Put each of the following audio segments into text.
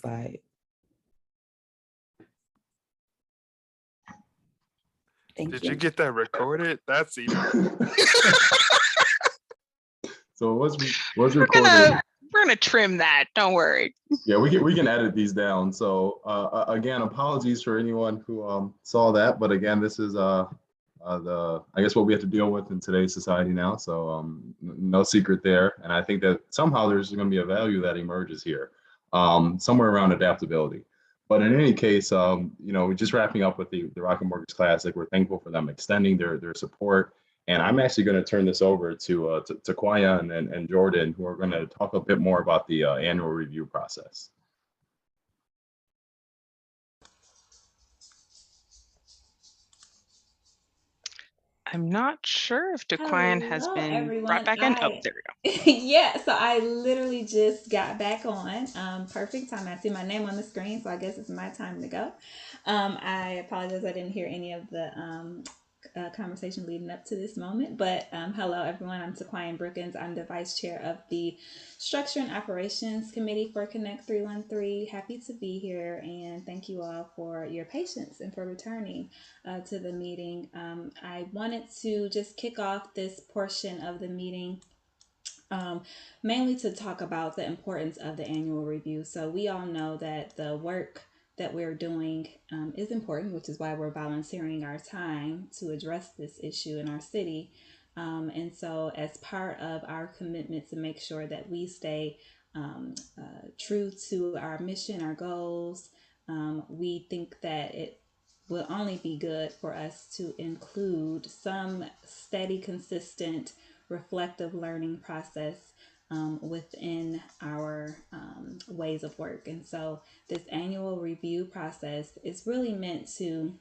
slide. Thank Did you. you get that recorded? That's even. So it was recorded. We're gonna trim that. Don't worry. Yeah, we can edit these down. So again, apologies for anyone who saw that, but again, this is I guess what we have to deal with in today's society now. So no secret there, and I think that somehow there's going to be a value that emerges here, somewhere around adaptability. But in any case, just wrapping up with the Rocket Mortgage Classic, we're thankful for them extending their support. And I'm actually going to turn this over to Quayan and Jordan, who are going to talk a bit more about the annual review process. I'm not sure if Dequan has been everyone. brought back in. Oh, there we go. Yeah, so I literally just got back on. Perfect time. I see my name on the screen, so I guess it's my time to go. I apologize I didn't hear any of the conversation leading up to this moment, but hello everyone. I'm Taquayan Brookins. I'm the vice chair of the Structure and Operations Committee for Connect 313. Happy to be here, and thank you all for your patience and for returning to the meeting. I wanted to just kick off this portion of the meeting mainly to talk about the importance of the annual review. So we all know that the work that we're doing is important, which is why we're volunteering our time to address this issue in our city. And so as part of our commitment to make sure that we stay true to our mission, our goals, we think that it will only be good for us to include some steady, consistent, reflective learning process within our ways of work. And so this annual review process is really meant to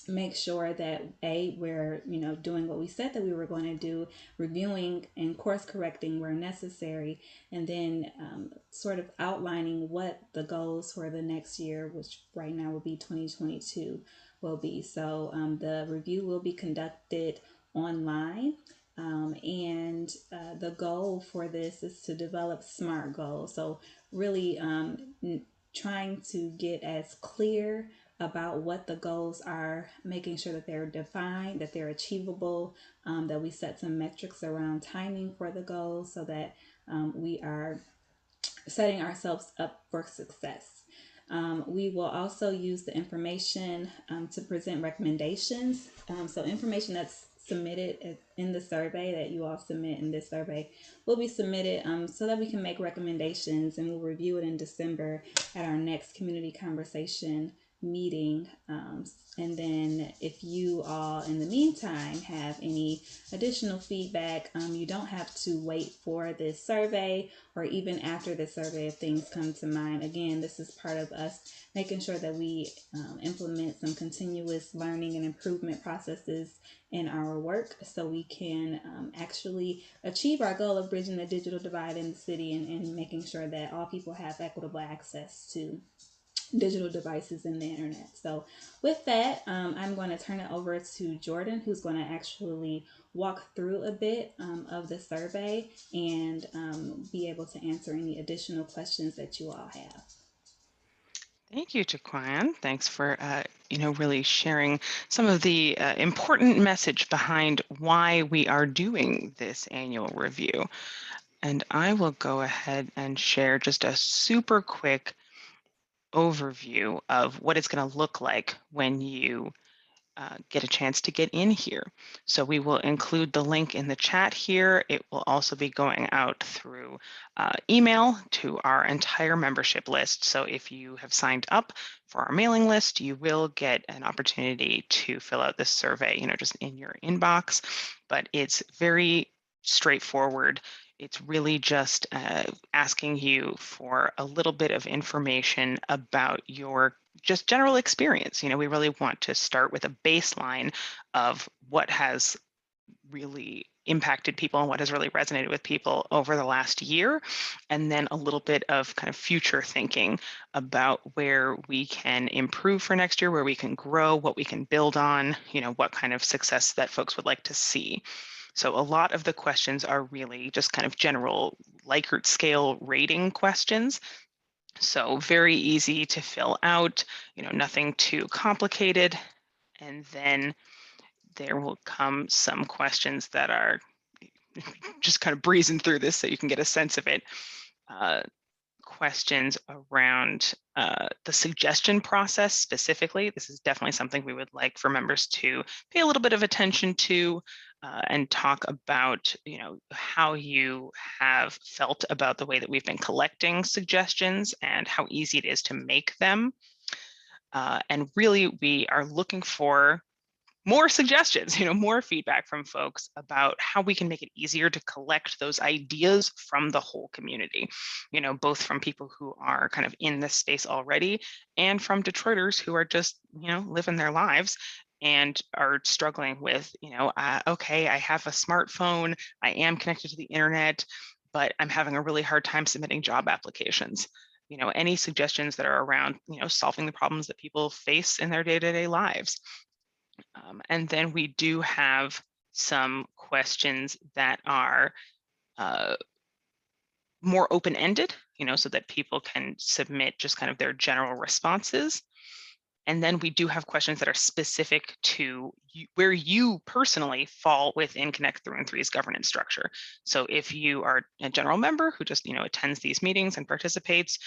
make sure that we're doing what we said that we were going to do, reviewing and course correcting where necessary, and then sort of outlining what the goals for the next year, which right now will be 2022, will be. So the review will be conducted online. And the goal for this is to develop SMART goals. So really trying to get as clear about what the goals are, making sure that they're defined, that they're achievable, that we set some metrics around timing for the goals so that we are setting ourselves up for success. We will also use the information to present recommendations. So information that's submitted in the survey that you all submit in this survey will be submitted so that we can make recommendations, and we'll review it in December at our next community conversation meeting. And then if you all in the meantime have any additional feedback, you don't have to wait for this survey or even after the survey if things come to mind. Again, this is part of us making sure that we implement some continuous learning and improvement processes in our work so we can actually achieve our goal of bridging the digital divide in the city and making sure that all people have equitable access to digital devices and the internet. So with that, I'm going to turn it over to Jordan, who's going to actually walk through a bit of the survey and be able to answer any additional questions that you all have. Thank you, Jaquan. Thanks for really sharing some of the important message behind why we are doing this annual review. And I will go ahead and share just a super quick overview of what it's going to look like when you get a chance to get in here. So we will include the link in the chat here. It will also be going out through email to our entire membership list. So if you have signed up for our mailing list, you will get an opportunity to fill out this survey, just in your inbox. But it's very straightforward. It's really just asking you for a little bit of information about your just general experience. We really want to start with a baseline of what has really impacted people and what has really resonated with people over the last year, and then a little bit of kind of future thinking about where we can improve for next year, where we can grow, what we can build on, what kind of success that folks would like to see. So a lot of the questions are really just kind of general Likert scale rating questions. So very easy to fill out, nothing too complicated. And then there will come some questions that are just kind of breezing through this so you can get a sense of it. Questions around the suggestion process specifically. This is definitely something we would like for members to pay a little bit of attention to and talk about, how you have felt about the way that we've been collecting suggestions and how easy it is to make them. And really, we are looking for more suggestions, more feedback from folks about how we can make it easier to collect those ideas from the whole community, both from people who are kind of in this space already and from Detroiters who are just, living their lives and are struggling with, okay, I have a smartphone, I am connected to the internet, but I'm having a really hard time submitting job applications. Any suggestions that are around, solving the problems that people face in their day-to-day lives. And then we do have some questions that are more open-ended, so that people can submit just kind of their general responses. And then we do have questions that are specific to where you personally fall within Connect Through and Three's governance structure. So if you are a general member who just, attends these meetings and participates,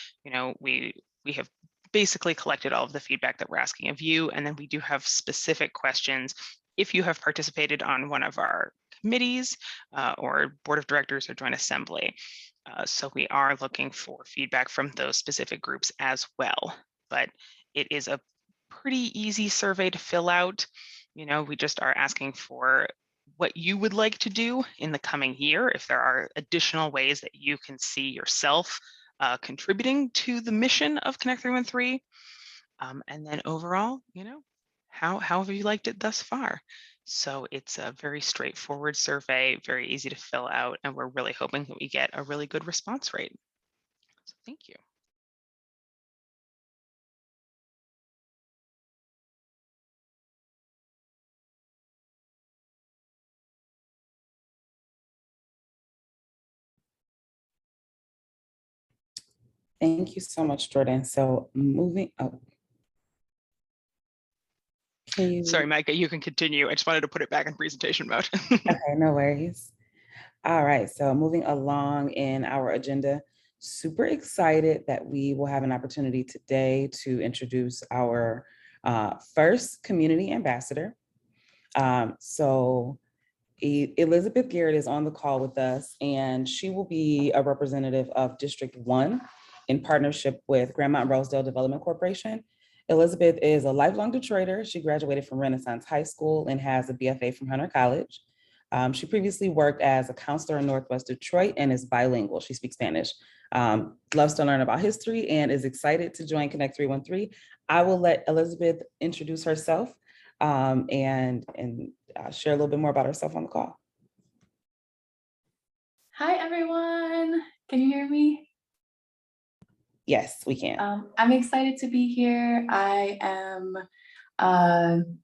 we have basically collected all of the feedback that we're asking of you. And then we do have specific questions if you have participated on one of our committees or board of directors or joint assembly. So we are looking for feedback from those specific groups as well. But it is a pretty easy survey to fill out. We just are asking for what you would like to do in the coming year, if there are additional ways that you can see yourself contributing to the mission of Connect 313. And then overall, how have you liked it thus far? So it's a very straightforward survey, very easy to fill out, and we're really hoping that we get a really good response rate. So thank you. Thank you so much, Jordan. So moving up. Sorry, Micah, you can continue. I just wanted to put it back in presentation mode. Okay, no worries. All right, so moving along in our agenda, super excited that we will have an opportunity today to introduce our first community ambassador. So Elizabeth Garrett is on the call with us, and she will be a representative of District 1 in partnership with Grand Mountain Rosedale Development Corporation. Elizabeth is a lifelong Detroiter. She graduated from Renaissance High School and has a BFA from Hunter College. She previously worked as a counselor in Northwest Detroit and is bilingual. She speaks Spanish, loves to learn about history, and is excited to join Connect 313. I will let Elizabeth introduce herself and share a little bit more about herself on the call. Hi, everyone. Can you hear me? Yes, we can. I'm excited to be here. I am,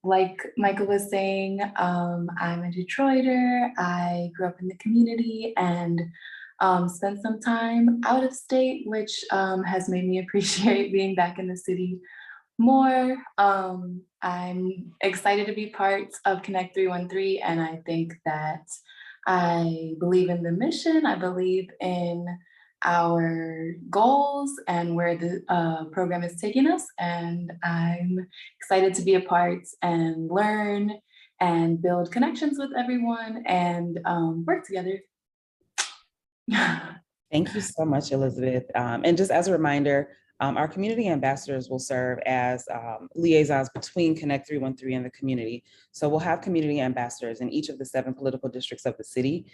like Michael was saying, I'm a Detroiter. I grew up in the community and spent some time out of state, which has made me appreciate being back in the city more. I'm excited to be part of Connect 313, and I think that I believe in the mission. I believe in our goals and where the program is taking us, and I'm excited to be a part and learn and build connections with everyone and work together. Thank you so much, Elizabeth. And just as a reminder, our community ambassadors will serve as liaisons between Connect 313 and the community. So we'll have community ambassadors in each of the 7 political districts of the city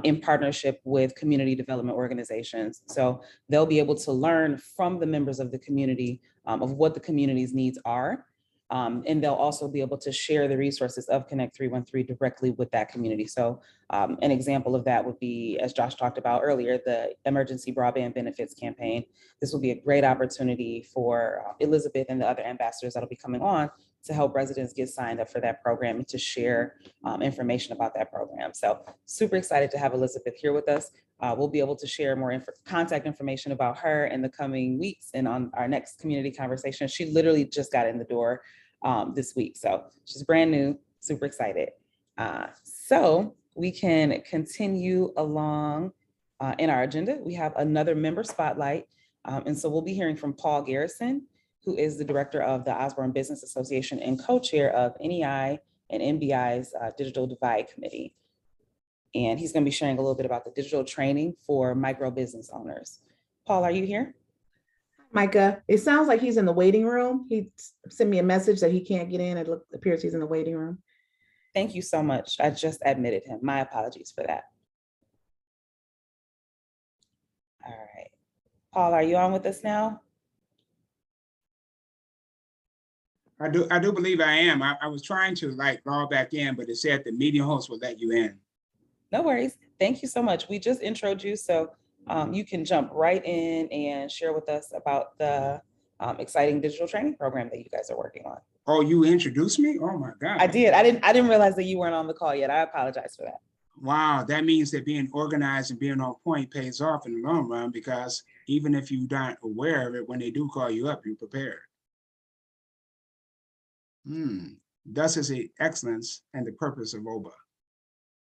in partnership with community development organizations. So they'll be able to learn from the members of the community of what the community's needs are. And they'll also be able to share the resources of Connect 313 directly with that community. So an example of that would be, as Josh talked about earlier, the Emergency Broadband Benefits Campaign. This will be a great opportunity for Elizabeth and the other ambassadors that'll be coming on to help residents get signed up for that program and to share information about that program. So super excited to have Elizabeth here with us. We'll be able to share more contact information about her in the coming weeks and on our next community conversation. She literally just got in the door this week. So she's brand new, super excited. So we can continue along in our agenda. We have another member spotlight. And so we'll be hearing from Paul Garrison, who is the director of the Osborne Business Association and co-chair of NEI and NBI's Digital Divide Committee. And he's going to be sharing a little bit about the digital training for micro business owners. Paul, are you here? Micah, it sounds like he's in the waiting room. He sent me a message that he can't get in. It appears he's in the waiting room. Thank you so much. I just admitted him. My apologies for that. All right. Paul, are you on with us now? I do believe I am. I was trying to log back in, but it said the meeting host will let you in. No worries. Thank you so much. We just introed you, so you can jump right in and share with us about the exciting digital training program that you guys are working on. Oh, you introduced me? Oh my God. I did. I didn't realize that you weren't on the call yet. I apologize for that. Wow, that means that being organized and being on point pays off in the long run, because even if you're not aware of it, when they do call you up, you're prepared. Thus is the excellence and the purpose of OBA.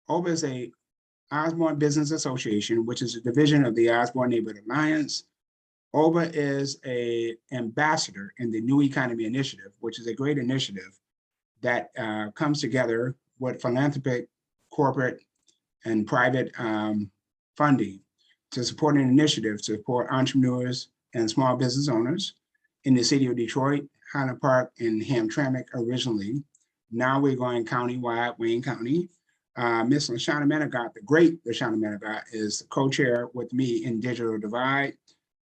OBA is a Osborne Business Association, which is a division of the Osborne Neighborhood Alliance. OBA is an ambassador in the New Economy Initiative, which is a great initiative that comes together with philanthropic, corporate, and private funding to support an initiative to support entrepreneurs and small business owners in the city of Detroit, Highland Park, and Hamtramck originally. Now we're going countywide, Wayne County. Miss LaShawna Manigat, the great LaShawna Manigat, is co-chair with me in Digital Divide.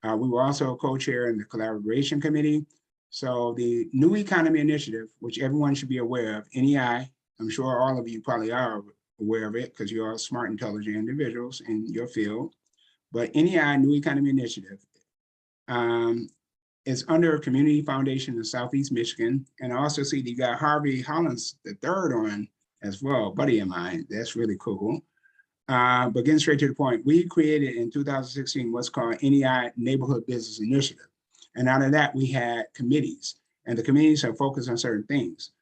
We were also co-chair in the Collaboration Committee. So the New Economy Initiative, which everyone should be aware of, NEI, I'm sure all of you probably are aware of it because you're all smart, intelligent individuals in your field. But NEI, New Economy Initiative, is under a community foundation in Southeast Michigan. And I also see you got Harvey Hollins III on as well, buddy of mine. That's really cool. But getting straight to the point, we created in 2016 what's called NEI Neighborhood Business Initiative. And out of that, we had committees, and the committees are focused on certain things.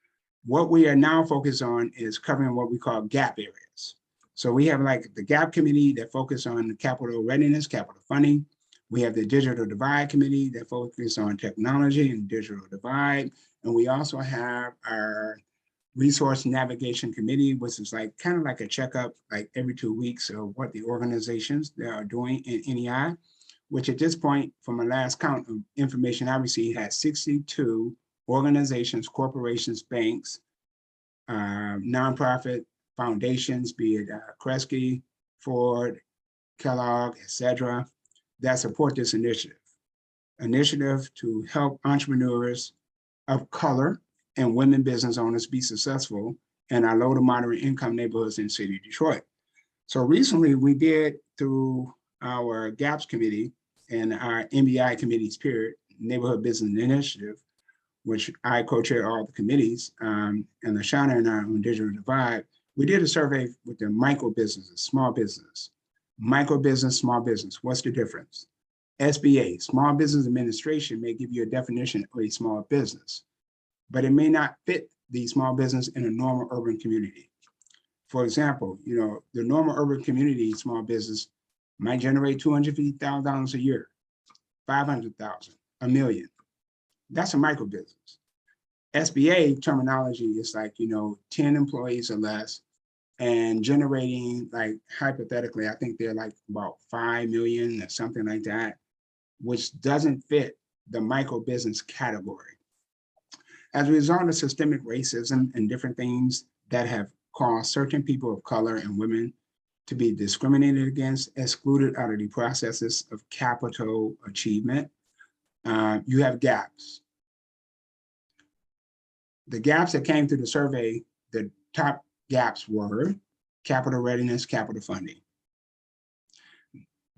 What we are now focused on is covering what we call gap areas. So we have the gap committee that focus on capital readiness, capital funding. We have the Digital Divide Committee that focuses on technology and digital divide. And we also have our Resource Navigation Committee, which is kind of like a checkup every 2 weeks of what the organizations that are doing in NEI, which at this point, from my last count of information I received, has 62 organizations, corporations, banks, nonprofit foundations, be it Kresge, Ford, Kellogg, etc., that support this initiative to help entrepreneurs of color and women business owners be successful in our low to moderate income neighborhoods in the city of Detroit. So recently we did, through our GAPS committee and our NBI committees, Neighborhood Business Initiative, which I co-chair all the committees, and LaShawna and I on Digital Divide, we did a survey with the micro businesses, small business. Micro business, small business, what's the difference? SBA, Small Business Administration, may give you a definition of a small business, but it may not fit the small business in a normal urban community. For example, the normal urban community small business might generate $250,000 a year, $500,000, $1 million. That's a micro business. SBA terminology is 10 employees or less, and generating hypothetically, I think they're about 5 million or something like that, which doesn't fit the micro business category. As a result of systemic racism and different things that have caused certain people of color and women to be discriminated against, excluded out of the processes of capital achievement, you have gaps. The gaps that came through the survey, the top gaps were capital readiness, capital funding.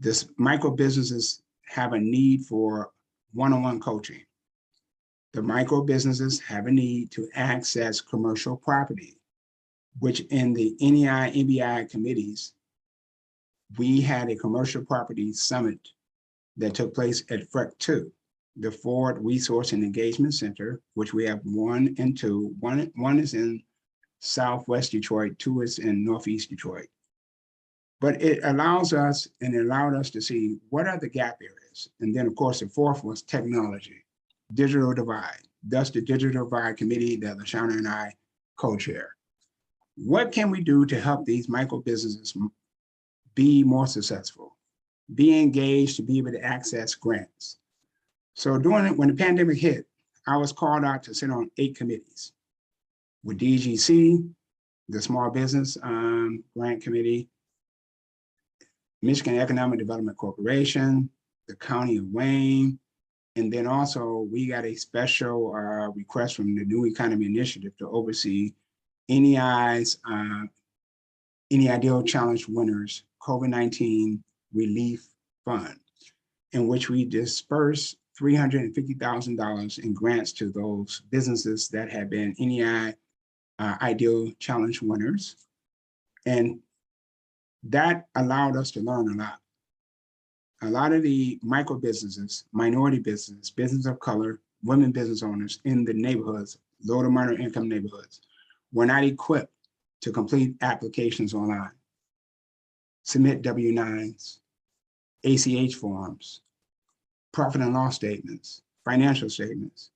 This micro businesses have a need for one-on-one coaching. the micro businesses have a need to access commercial property, which in the NEI, NBI committees, we had a commercial property summit that took place at FREC 2, the Ford Resource and Engagement Center, which we have 1 and 2. One is in Southwest Detroit, 2 is in Northeast Detroit. But it allows us, and it allowed us to see what are the gap areas. And then of course, the 4th was technology, digital divide. Thus the Digital Divide Committee that LaShawna and I co-chair. What can we do to help these micro businesses be more successful, be engaged, to be able to access grants? So when the pandemic hit, I was called out to sit on 8 committees with DGC, the Small Business Grant Committee, Michigan Economic Development Corporation, the County of Wayne, and then also we got a special request from the New Economy Initiative to oversee NEI's Any Ideal Challenge Winners COVID-19 Relief Fund, in which we disperse $350,000 in grants to those businesses that have been NEI Ideal Challenge winners. And that allowed us to learn a lot. A lot of the micro businesses, minority business, business of color, women business owners in the neighborhoods, low to moderate income neighborhoods, were not equipped to complete applications online, submit W-9s, ACH forms, profit and loss statements, financial statements.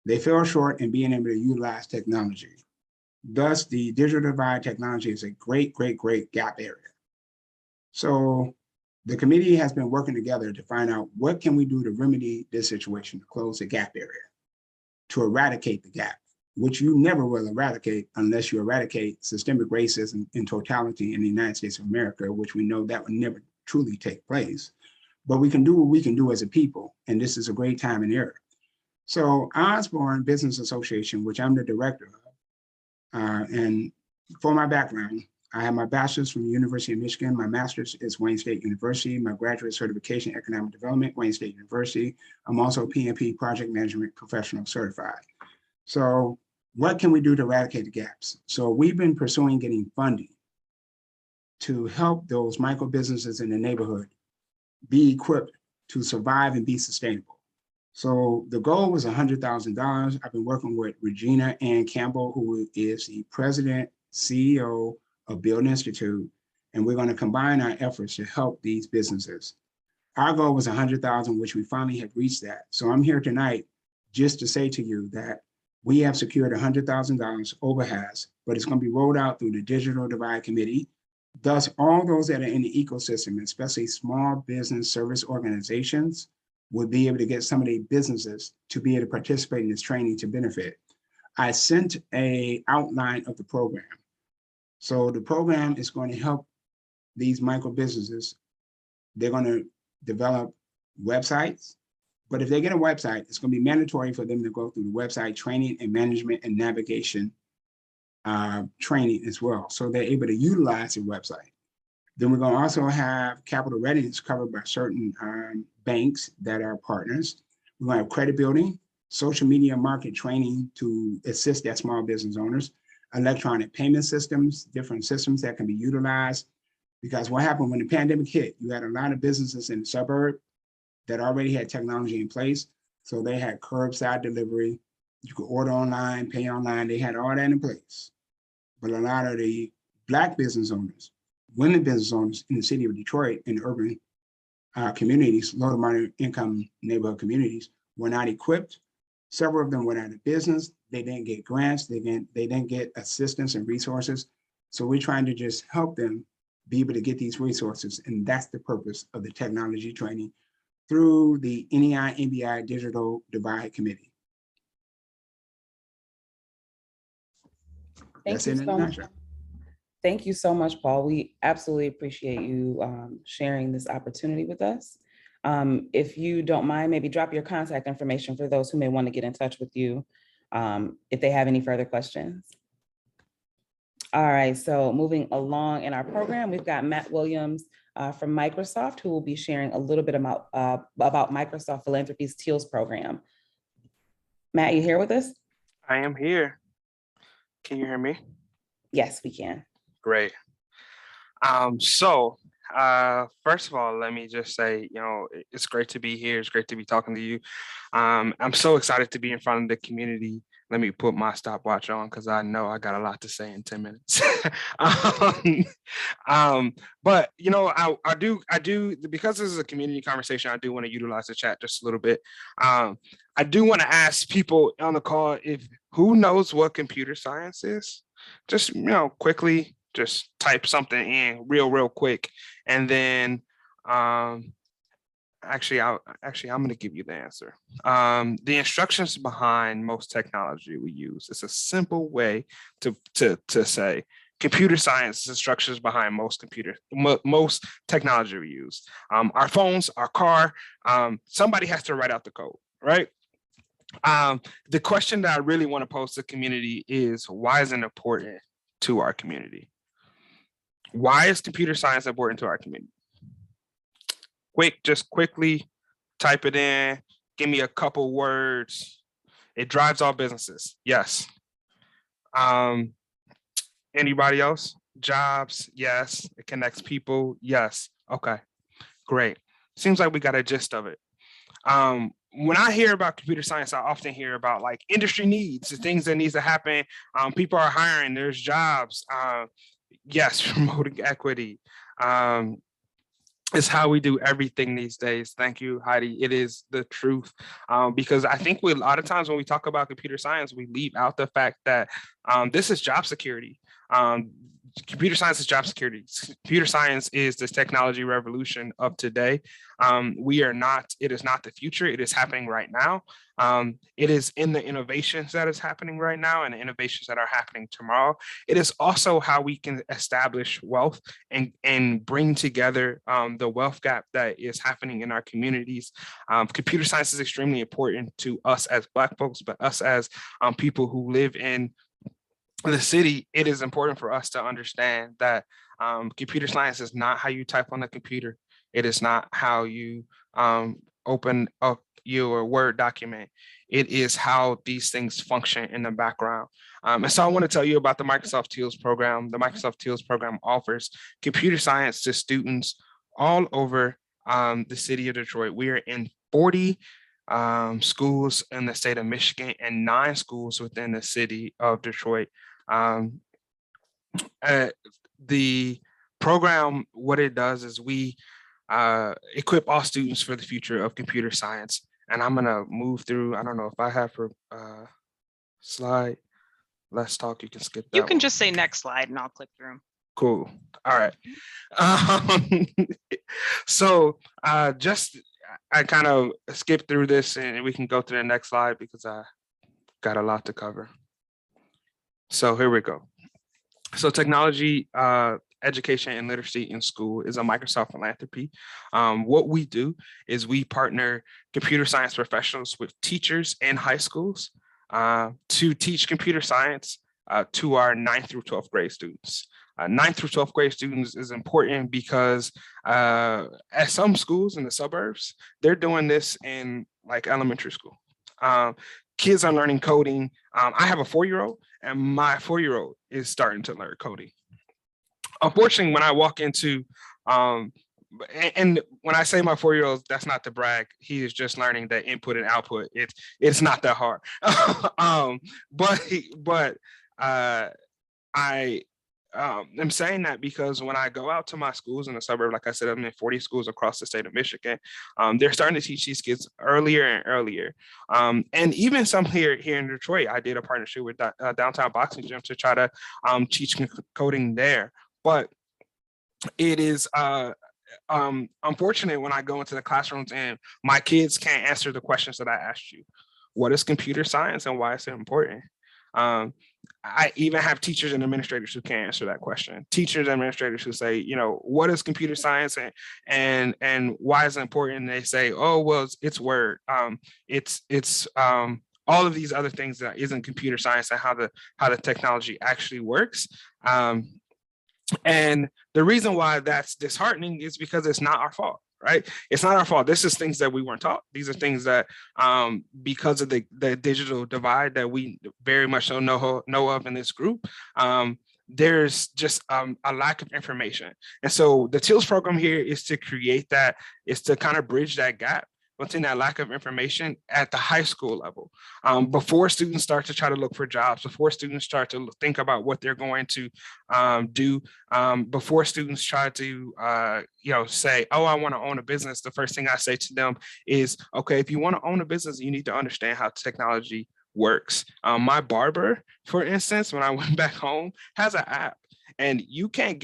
They fell short in being able to utilize technology. Thus, the digital divide technology is a great, great, great gap area. So the committee has been working together to find out what can we do to remedy this situation, to close the gap area, to eradicate the gap, which you never will eradicate unless you eradicate systemic racism in totality in the United States of America, which we know that would never truly take place. But we can do what we can do as a people, and this is a great time and era. So Osborne Business Association, which I'm the director of, and for my background, I have my bachelor's from the University of Michigan. My master's is Wayne State University. My graduate certification, Economic Development, Wayne State University. I'm also PMP Project Management Professional Certified. So what can we do to eradicate the gaps? So we've been pursuing getting funding to help those micro businesses in the neighborhood be equipped to survive and be sustainable. So the goal was $100,000. I've been working with Regina Ann Campbell, who is the president, CEO of Build Institute, and we're going to combine our efforts to help these businesses. Our goal was 100,000, which we finally have reached that. So I'm here tonight just to say to you that we have secured $100,000 over HAS, but it's going to be rolled out through the Digital Divide Committee. Thus, all those that are in the ecosystem, especially small business service organizations, will be able to get some of the businesses to be able to participate in this training to benefit. I sent an outline of the program. So the program is going to help these micro businesses. They're going to develop websites, but if they get a website, it's going to be mandatory for them to go through the website training and management and navigation training as well. So they're able to utilize the website. Then we're going to also have capital readiness covered by certain banks that are partners. We're going to have credit building, social media market training to assist that small business owners, electronic payment systems, different systems that can be utilized. Because what happened when the pandemic hit, you had a lot of businesses in the suburb that already had technology in place. So they had curbside delivery. You could order online, pay online. They had all that in place. But a lot of the Black business owners, women business owners in the city of Detroit and urban communities, low to moderate income neighborhood communities, were not equipped. Several of them went out of business. They didn't get grants. They didn't get assistance and resources. So we're trying to just help them be able to get these resources. And that's the purpose of the technology training through the NEI NBI Digital Divide Committee. Thank you so much. Thank you so much, Paul. We absolutely appreciate you sharing this opportunity with us. If you don't mind, maybe drop your contact information for those who may want to get in touch with you if they have any further questions. All right, so moving along in our program, we've got Matt Williams from Microsoft, who will be sharing a little bit about Microsoft Philanthropy's TEALS program. Matt, you here with us? I am here. Can you hear me? Yes, we can. Great. First of all, let me just say, it's great to be here. It's great to be talking to you. I'm so excited to be in front of the community. Let me put my stopwatch on because I know I got a lot to say in 10 minutes. But I do because this is a community conversation. I do want to utilize the chat just a little bit. I do want to ask people on the call who knows what computer science is. Just quickly, just type something in real quick, and then actually I'm going to give you the answer. The instructions behind most technology we use. It's a simple way to say computer science instructions behind most technology we use. Our phones, our car, somebody has to write out the code, right? The question that I really want to pose to the community is, why is it important to our community? Why is computer science important to our community? Just quickly type it in. Give me a couple words. It drives all businesses. Yes. Anybody else? Jobs? Yes. It connects people? Yes. Okay, great. Seems like we got a gist of it. When I hear about computer science, I often hear about like industry needs, the things that needs to happen. People are hiring, there's jobs. Yes, promoting equity. It's how we do everything these days. Thank you, Heidi. It is the truth. Because I think a lot of times when we talk about computer science, we leave out the fact that this is job security. Computer science is job security. Computer science is this technology revolution of today. It is not the future. It is happening right now. It is in the innovations that is happening right now and the innovations that are happening tomorrow. It is also how we can establish wealth and bring together the wealth gap that is happening in our communities. Computer science is extremely important to us as Black folks, but us as people who live in the city. It is important for us to understand that computer science is not how you type on the computer. It is not how you open up your Word document. It is how these things function in the background. And so I want to tell you about the Microsoft TEALS program. The Microsoft TEALS program offers computer science to students all over the city of Detroit. We are in 40 schools in the state of Michigan and 9 schools within the city of Detroit. The program, what it does is we equip all students for the future of computer science. And I'm gonna move through, I don't know if I have a slide. Let's talk, you can skip that. You can one. just say next slide and I'll click through them. Cool, all right. So I kind of skipped through this and we can go to the next slide because I got a lot to cover. So here we go. So technology, education and literacy in school is a Microsoft philanthropy. What we do is we partner computer science professionals with teachers in high schools to teach computer science to our 9th through 12th grade students. 9th through 12th grade students is important because at some schools in the suburbs, they're doing this in like elementary school. Kids are learning coding. I have a 4-year-old and my 4-year-old is starting to learn coding. Unfortunately, when I walk into, and when I say my 4-year-old, that's not to brag. He is just learning the input and output. It's not that hard. But I'm saying that because when I go out to my schools in the suburb, like I said, I'm in 40 schools across the state of Michigan. They're starting to teach these kids earlier and earlier. And even some here in Detroit, I did a partnership with Downtown Boxing Gym to try to teach coding there. But it is unfortunate when I go into the classrooms and my kids can't answer the questions that I asked you. What is computer science and why is it important? I even have teachers and administrators who can't answer that question. Teachers and administrators who say, what is computer science and why is it important? And they say, oh, well, it's Word. It's all of these other things that isn't computer science and how the technology actually works. And the reason why that's disheartening is because it's not our fault. right? It's not our fault. This is things that we weren't taught. These are things that because of the digital divide that we very much so know of in this group, there's just a lack of information. And so the TILS program here is to create that, is to kind of bridge that gap between that lack of information at the high school level. Before students start to try to look for jobs, before students start to think about what they're going to do, before students try to say, oh, I want to own a business, the first thing I say to them is, okay, if you want to own a business, you need to understand how technology works. My barber, for instance, when I went back home, has an app, and you can't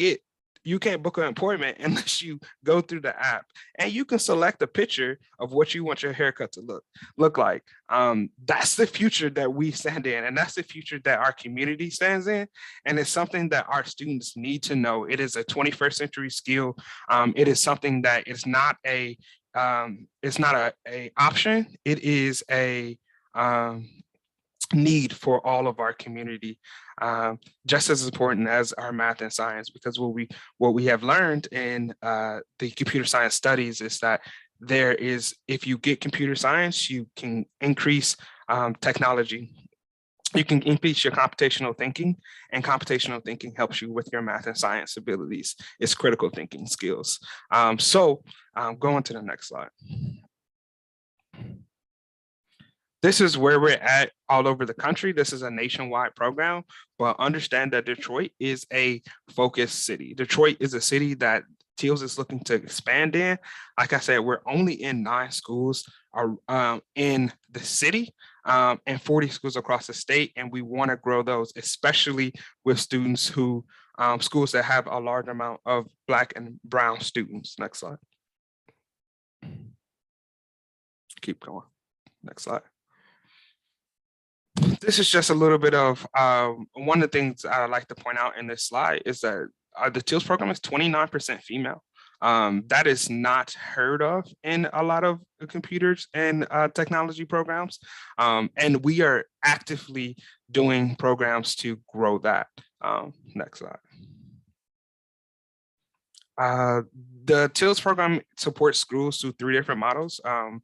book an appointment unless you go through the app, and you can select a picture of what you want your haircut to look like. That's the future that we stand in, and that's the future that our community stands in. And it's something that our students need to know. It is a 21st century skill. It is something that is not a option. It is a need for all of our community, just as important as our math and science, because what we have learned in the computer science studies is that if you get computer science, you can increase technology. You can increase your computational thinking, and computational thinking helps you with your math and science abilities. It's critical thinking skills. So going to the next slide. This is where we're at all over the country. This is a nationwide program, but understand that Detroit is a focused city. Detroit is a city that TILS is looking to expand in. Like I said, we're only in 9 schools in the city and 40 schools across the state. And we want to grow those, especially with students who, schools that have a large amount of Black and brown students. Next slide. Keep going. Next slide. This is just a little bit of one of the things I like to point out in this slide is that the TILS program is 29% female. That is not heard of in a lot of computers and technology programs. And we are actively doing programs to grow that. Next slide. The TILS program supports schools through 3 different models. Our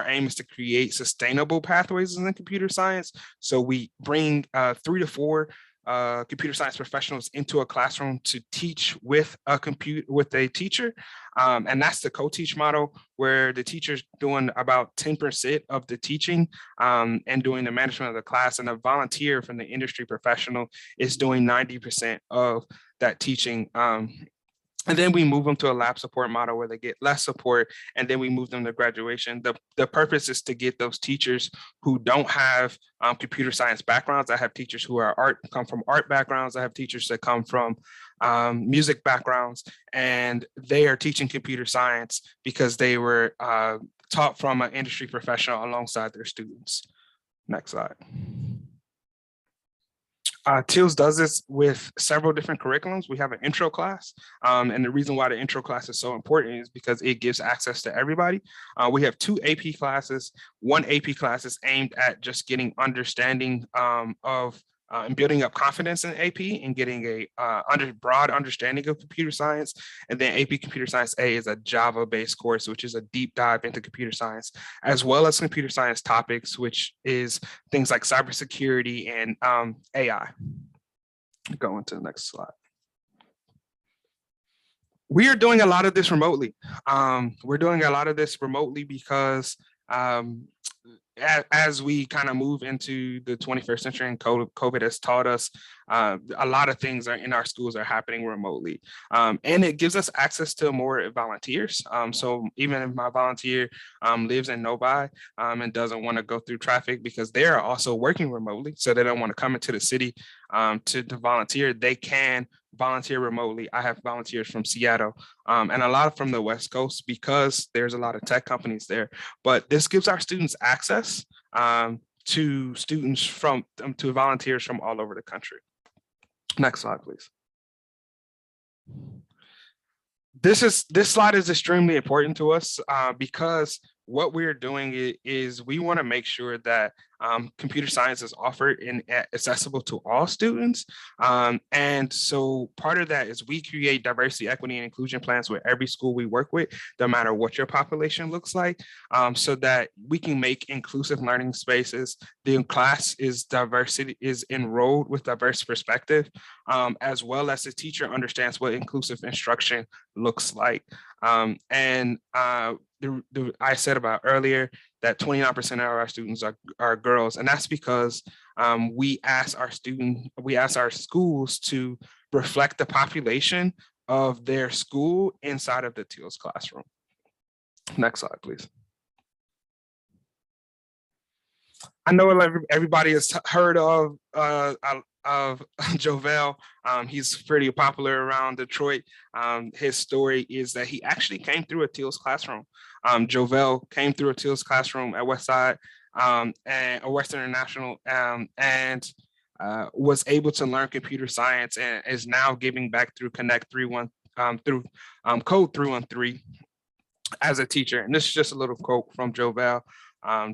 aim is to create sustainable pathways in computer science. So we bring 3 to 4 computer science professionals into a classroom to teach with a teacher. And that's the co-teach model, where the teacher's doing about 10% of the teaching and doing the management of the class, and a volunteer from the industry professional is doing 90% of that teaching. And then we move them to a lab support model where they get less support, and then we move them to graduation. The purpose is to get those teachers who don't have computer science backgrounds. I have teachers who come from art backgrounds. I have teachers that come from music backgrounds, and they are teaching computer science because they were taught from an industry professional alongside their students. Next slide. TILS does this with several different curriculums. We have an intro class, and the reason why the intro class is so important is because it gives access to everybody. We have 2 AP classes. One AP class is aimed at just getting understanding of and building up confidence in AP and getting a broad understanding of computer science. And then AP Computer Science A is a Java-based course, which is a deep dive into computer science, as well as computer science topics, which is things like cybersecurity and AI. Go into the next slide. We are doing a lot of this remotely. We're doing a lot of this remotely because as we kind of move into the 21st century and COVID has taught us a lot of things in our schools are happening remotely. And it gives us access to more volunteers. So even if my volunteer lives in Novi and doesn't want to go through traffic because they're also working remotely, so they don't want to come into the city to volunteer, they can volunteer remotely. I have volunteers from Seattle and a lot from the West Coast because there's a lot of tech companies there. But this gives our students access to volunteers from all over the country. Next slide, please. This slide is extremely important to us because what we're doing is we want to make sure that computer science is offered and accessible to all students. And so part of that is we create diversity, equity, and inclusion plans with every school we work with, no matter what your population looks like, so that we can make inclusive learning spaces. The class is enrolled with diverse perspective, as well as the teacher understands what inclusive instruction looks like. I said about earlier that 29% of our students are girls, and that's because we ask our schools to reflect the population of their school inside of the TEALS classroom. Next slide, please. I know everybody has heard of Jovel. He's pretty popular around Detroit. His story is that he actually came through a TEALS classroom. Jovel came through a TEALS classroom at Westside and Western International, and was able to learn computer science and is now giving back through Connect 313 through Code 313 as a teacher. And this is just a little quote from Jovel.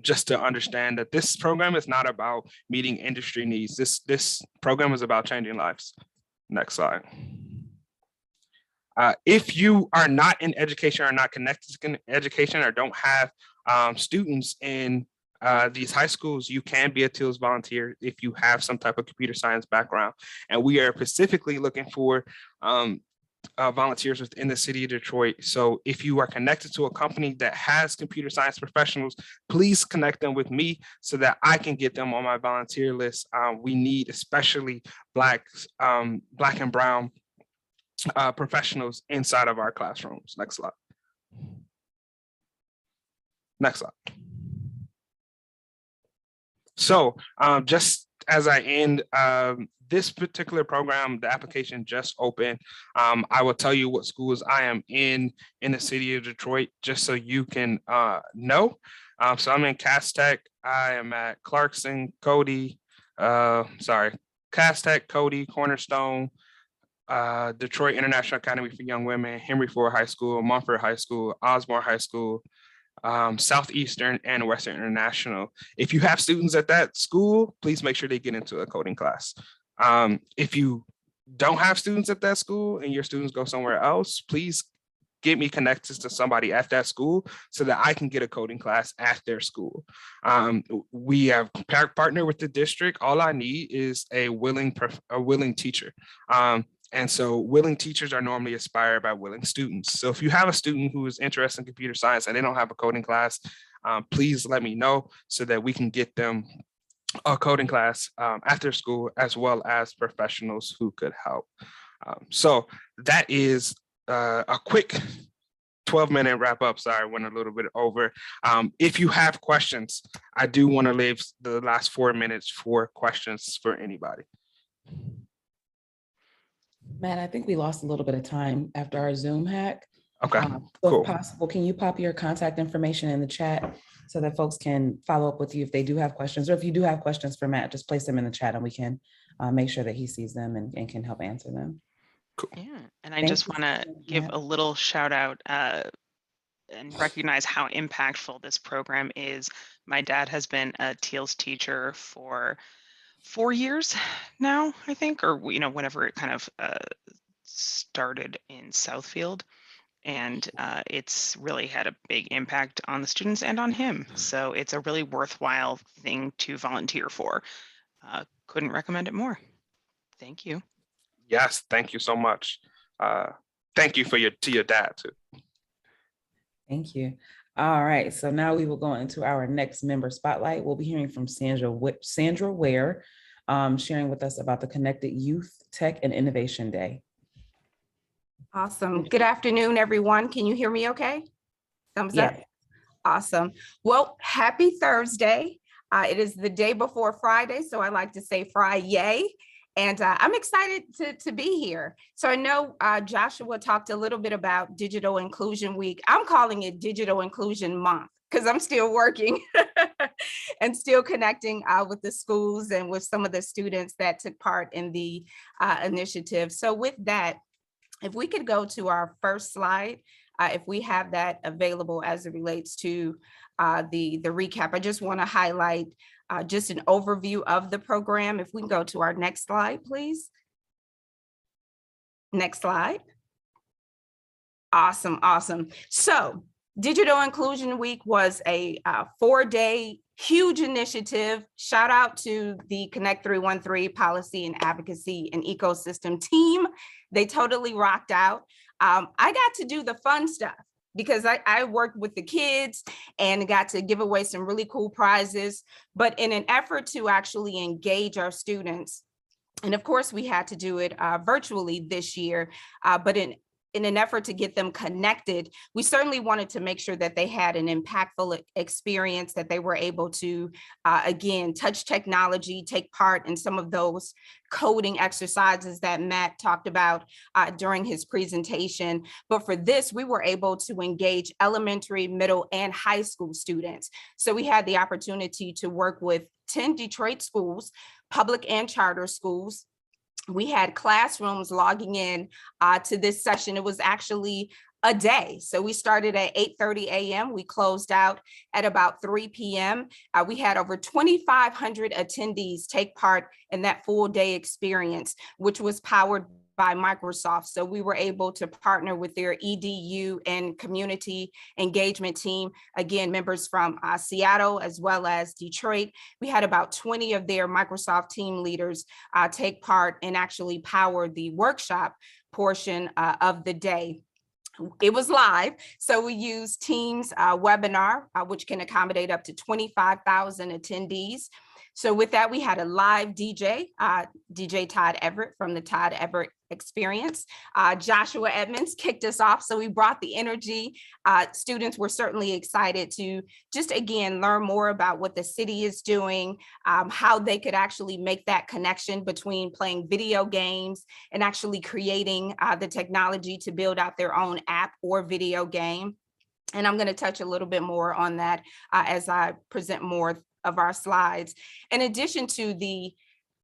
Just to understand that this program is not about meeting industry needs. This program is about changing lives. Next slide. If you are not in education or not connected to education or don't have students in these high schools, you can be a TEALS volunteer if you have some type of computer science background. And we are specifically looking for volunteers within the city of Detroit. So if you are connected to a company that has computer science professionals, please connect them with me so that I can get them on my volunteer list. We need especially Black and brown professionals inside of our classrooms. Next slide. Next slide. So just as I end, this particular program, the application just opened. I will tell you what schools I am in the city of Detroit, just so you can know. So I'm in Cass Tech. I am at Clarkson, Cody, Cass Tech, Cody, Cornerstone, Detroit International Academy for Young Women, Henry Ford High School, Montfort High School, Osborne High School, Southeastern, and Western International. If you have students at that school, please make sure they get into a coding class. If you don't have students at that school and your students go somewhere else, please get me connected to somebody at that school so that I can get a coding class at their school. We have partnered with the district. All I need is a willing teacher. And so willing teachers are normally inspired by willing students. So if you have a student who is interested in computer science and they don't have a coding class, please let me know so that we can get them a coding class after school, as well as professionals who could help. So that is a quick 12-minute wrap up. Sorry, I went a little bit over. If you have questions, I do want to leave the last 4 minutes for questions for anybody. Matt, I think we lost a little bit of time after our Zoom hack. Okay, So cool. if possible, can you pop your contact information in the chat so that folks can follow up with you if they do have questions, or if you do have questions for Matt, just place them in the chat and we can make sure that he sees them and can help answer them. Cool. Yeah, and I Thank just you want to so much, give Matt. a little shout out and recognize how impactful this program is. My dad has been a TEALS teacher for 4 years now, I think, or whenever it kind of started in Southfield. And it's really had a big impact on the students and on him. So it's a really worthwhile thing to volunteer for. Couldn't recommend it more. Thank you. Yes, thank you so much. Thank you to your dad too. Thank you. All right, so now we will go into our next member spotlight. We'll be hearing from Sandra Ware, sharing with us about the Connected Youth Tech and Innovation Day. Awesome. Good afternoon, everyone. Can you hear me okay? Thumbs up. Yes. Awesome. Well, happy Thursday. It is the day before Friday, so I like to say Friday. And I'm excited to be here. So I know Joshua talked a little bit about Digital Inclusion Week. I'm calling it Digital Inclusion Month because I'm still working and still connecting with the schools and with some of the students that took part in the initiative. So with that, if we could go to our first slide, if we have that available as it relates to the recap. I just want to highlight just an overview of the program. If we can go to our next slide, please. Next slide. Awesome, awesome. So Digital Inclusion Week was a 4-day huge initiative. Shout out to the Connect 313 Policy and Advocacy and Ecosystem team. They totally rocked out. I got to do the fun stuff because I worked with the kids and got to give away some really cool prizes. But in an effort to actually engage our students, and of course, we had to do it virtually this year, but in an effort to get them connected, we certainly wanted to make sure that they had an impactful experience, that they were able to, again, touch technology, take part in some of those coding exercises that Matt talked about during his presentation. But for this, we were able to engage elementary, middle, and high school students. So we had the opportunity to work with 10 Detroit schools, public and charter schools. We had classrooms logging in to this session. It was actually a day. So we started at 8:30 a.m. We closed out at about 3 p.m. We had over 2,500 attendees take part in that full day experience, which was powered by Microsoft. So we were able to partner with their EDU and community engagement team. Again, members from Seattle as well as Detroit. We had about 20 of their Microsoft team leaders take part and actually power the workshop portion of the day. It was live, so we used Teams webinar, which can accommodate up to 25,000 attendees. So with that, we had a live DJ, DJ Todd Everett from the Todd Everett Experience. Joshua Edmonds kicked us off, so we brought the energy. Students were certainly excited to just, again, learn more about what the city is doing, how they could actually make that connection between playing video games and actually creating the technology to build out their own app or video game. And I'm going to touch a little bit more on that as I present more of our slides. In addition to the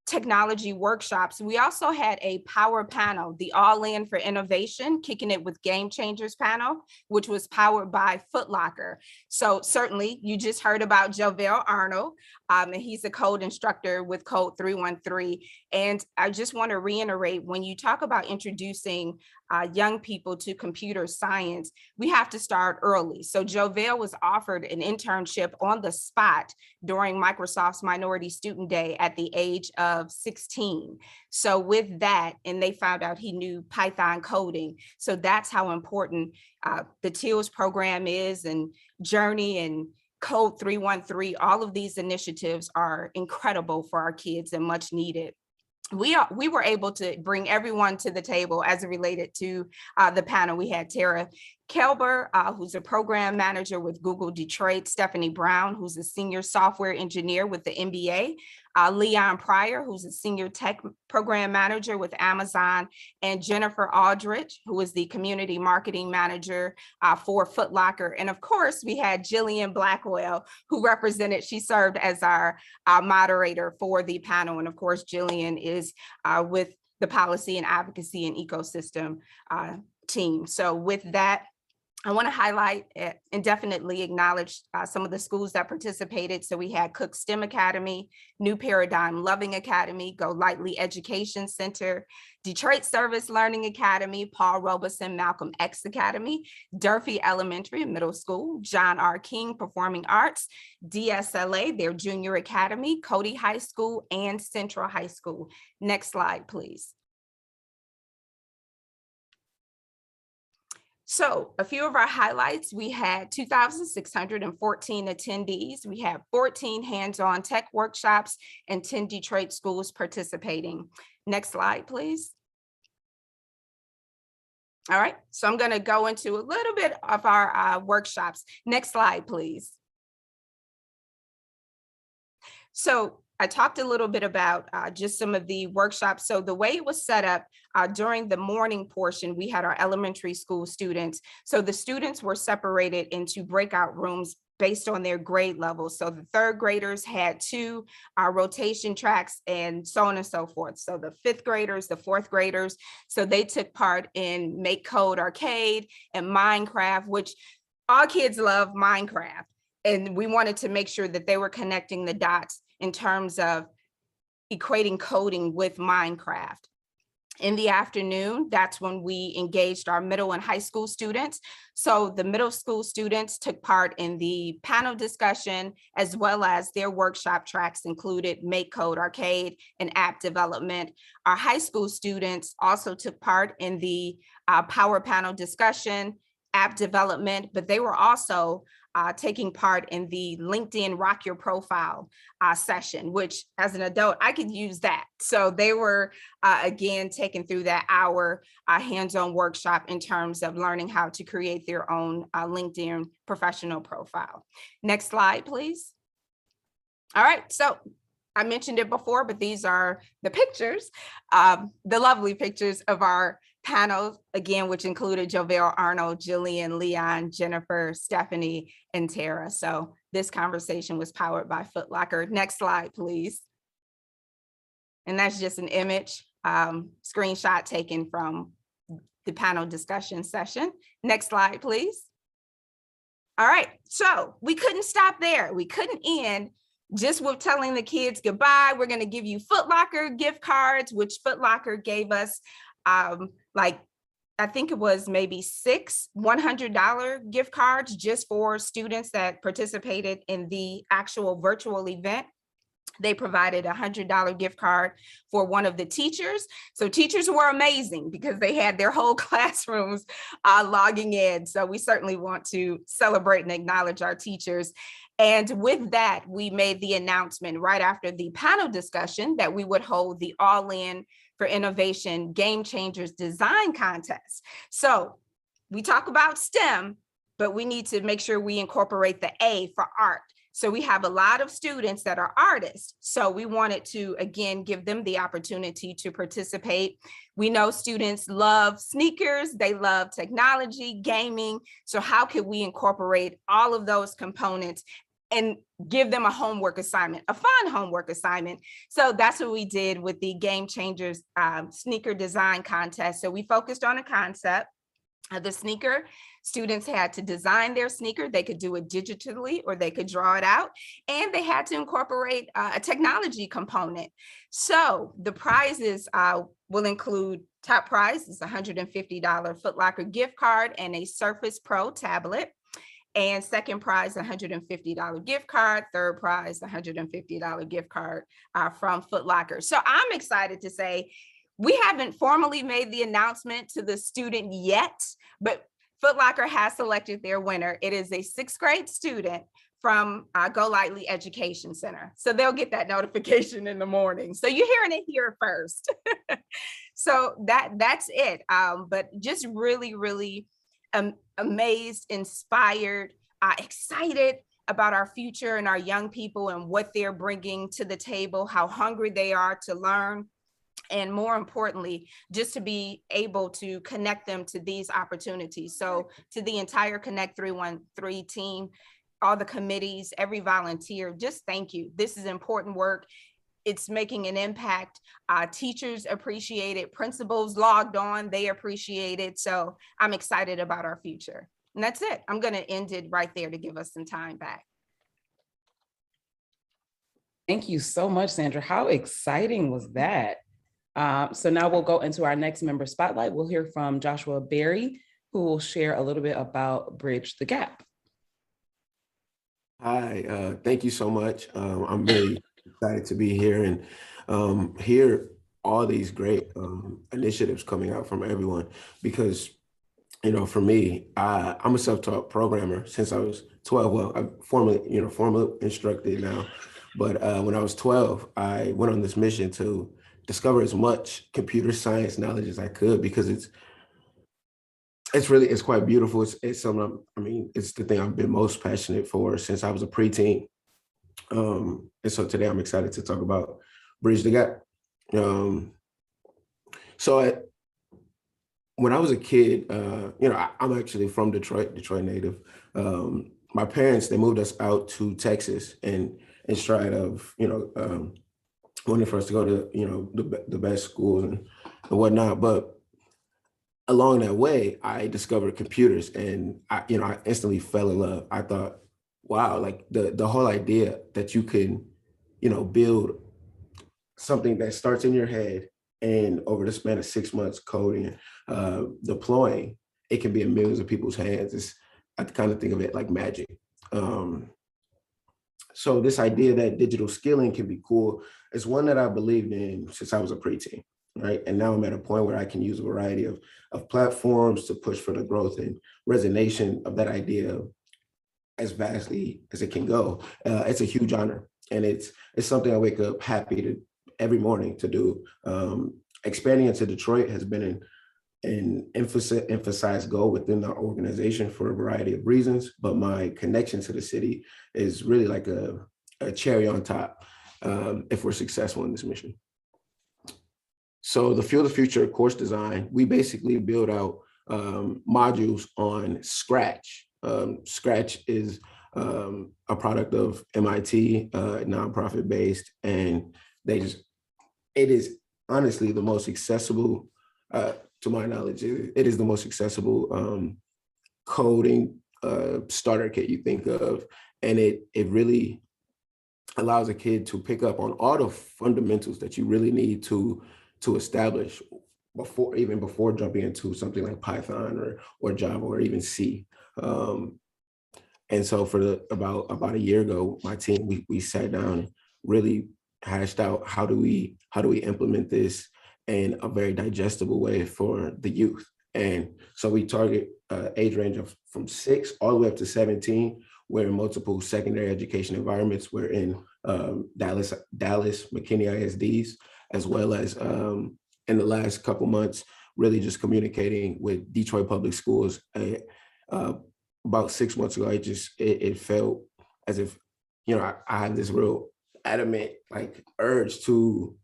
technology workshops, we also had a power panel, the All In for Innovation, Kicking It with Game Changers panel, which was powered by Foot Locker. So certainly you just heard about Jovel Arnold, and he's a code instructor with Code 313. And I just want to reiterate, when you talk about introducing young people to computer science, we have to start early. So Jovel was offered an internship on the spot during Microsoft's Minority Student Day at the age of 16. So with that, and they found out he knew Python coding. So that's how important the TILS program is, and Journey and Code 313. All of these initiatives are incredible for our kids and much needed. We were able to bring everyone to the table as it related to the panel. We had Tara Kelber, who's a program manager with Google Detroit, Stephanie Brown, who's a senior software engineer with the NBA, Leon Pryor, who's a senior tech program manager with Amazon, and Jennifer Aldrich, who is the community marketing manager for Foot Locker. And of course, we had Jillian Blackwell, who represented, she served as our moderator for the panel. And of course, Jillian is with the Policy and Advocacy and Ecosystem team. So with that, I want to highlight and definitely acknowledge some of the schools that participated. So we had Cook STEM Academy, New Paradigm Loving Academy, Go Lightly Education Center, Detroit Service Learning Academy, Paul Robeson Malcolm X Academy, Durfee Elementary and Middle School, John R. King Performing Arts, DSLA, their Junior Academy, Cody High School, and Central High School. Next slide, please. So a few of our highlights: we had 2,614 attendees. We had 14 hands-on tech workshops and 10 Detroit schools participating. Next slide, please. All right, so I'm going to go into a little bit of our workshops. Next slide, please. So I talked a little bit about just some of the workshops. So the way it was set up during the morning portion, we had our elementary school students. So the students were separated into breakout rooms based on their grade level. So the third graders had 2 rotation tracks and so on and so forth. So the 5th graders, the 4th graders, so they took part in Make Code Arcade and Minecraft, which all kids love Minecraft. And we wanted to make sure that they were connecting the dots in terms of equating coding with Minecraft. In the afternoon, that's when we engaged our middle and high school students. So the middle school students took part in the panel discussion, as well as their workshop tracks included Make Code Arcade and app development. Our high school students also took part in the power panel discussion, app development, but they were also taking part in the LinkedIn Rock Your Profile session, which as an adult, I could use that. So they were, again, taken through that hour hands-on workshop in terms of learning how to create their own LinkedIn professional profile. Next slide, please. All right, so I mentioned it before, but these are the pictures, the lovely pictures of our panel, again, which included Jovel Arnold, Jillian, Leon, Jennifer, Stephanie, and Tara. So this conversation was powered by Foot Locker. Next slide, please. And that's just an image, screenshot taken from the panel discussion session. Next slide, please. All right, so we couldn't stop there. We couldn't end just with telling the kids goodbye. We're gonna give you Foot Locker gift cards, which Foot Locker gave us like, I think it was maybe 6 $100 gift cards just for students that participated in the actual virtual event. They provided a $100 gift card for one of the teachers. So teachers were amazing because they had their whole classrooms logging in. So we certainly want to celebrate and acknowledge our teachers. And with that, we made the announcement right after the panel discussion that we would hold the All In for Innovation Game Changers Design Contest. So we talk about STEM, but we need to make sure we incorporate the A for art. So we have a lot of students that are artists. So we wanted to, again, give them the opportunity to participate. We know students love sneakers, they love technology, gaming. So how could we incorporate all of those components and give them a homework assignment, a fun homework assignment? So that's what we did with the Game Changers Sneaker Design Contest. So we focused on a concept. The sneaker, students had to design their sneaker. They could do it digitally or they could draw it out, and they had to incorporate a technology component. So the prizes will include, top prize is $150 Foot Locker gift card and a Surface Pro tablet. And second prize, $150 gift card. Third prize, $150 gift card from Foot Locker. So I'm excited to say, we haven't formally made the announcement to the student yet, but Foot Locker has selected their winner. It is a 6th grade student from Golightly Education Center. So they'll get that notification in the morning. So you're hearing it here first. So that's it. But just really, really amazed, inspired, excited about our future and our young people and what they're bringing to the table, how hungry they are to learn. And more importantly, just to be able to connect them to these opportunities. So to the entire Connect 313 team, all the committees, every volunteer, just thank you. This is important work. It's making an impact. Teachers appreciate it. Principals logged on, they appreciate it. So I'm excited about our future. And that's it. I'm going to end it right there to give us some time back. Thank you so much, Sandra. How exciting was that? So now we'll go into our next member spotlight. We'll hear from Joshua Berry, who will share a little bit about Bridge the Gap. Hi, thank you so much. I'm very excited to be here and hear all these great initiatives coming out from everyone, because, you know, for me, I'm a self-taught programmer since I was 12. Well, I'm formally instructed now, but when I was 12, I went on this mission to discover as much computer science knowledge as I could, because it's quite beautiful. It's something, it's the thing I've been most passionate for since I was a preteen. And so today I'm excited to talk about Bridge the Gap. When I was a kid, I'm actually from Detroit native. My parents, they moved us out to Texas and in stride of, wanting for us to go to, the best schools and whatnot. But along that way, I discovered computers and I instantly fell in love. I thought, wow, like the whole idea that you can, build something that starts in your head and over the span of 6 months coding, deploying, it can be in millions of people's hands. I kind of think of it like magic. So this idea that digital skilling can be cool is one that I believed in since I was a preteen, right? And now I'm at a point where I can use a variety of platforms to push for the growth and resonation of that idea as vastly as it can go. It's a huge honor. And it's something I wake up happy to every morning to do. Expanding into Detroit has been an emphasized goal within our organization for a variety of reasons, but my connection to the city is really like a cherry on top if we're successful in this mission. So the Fuel the Future course design, we basically build out modules on Scratch. Scratch is a product of MIT, nonprofit based, and it is honestly the most accessible, to my knowledge, it is the most accessible coding starter kit you think of. And it really allows a kid to pick up on all the fundamentals that you really need to establish before jumping into something like Python or Java or even C. And so for about a year ago, my team, we sat down and really hashed out how do we implement this in a very digestible way for the youth. And so we target age range of from 6 all the way up to 17. We're in multiple secondary education environments. We're in Dallas, McKinney ISDs, as well as in the last couple months, really just communicating with Detroit Public Schools. About 6 months ago, it felt as if, I had this real adamant urge to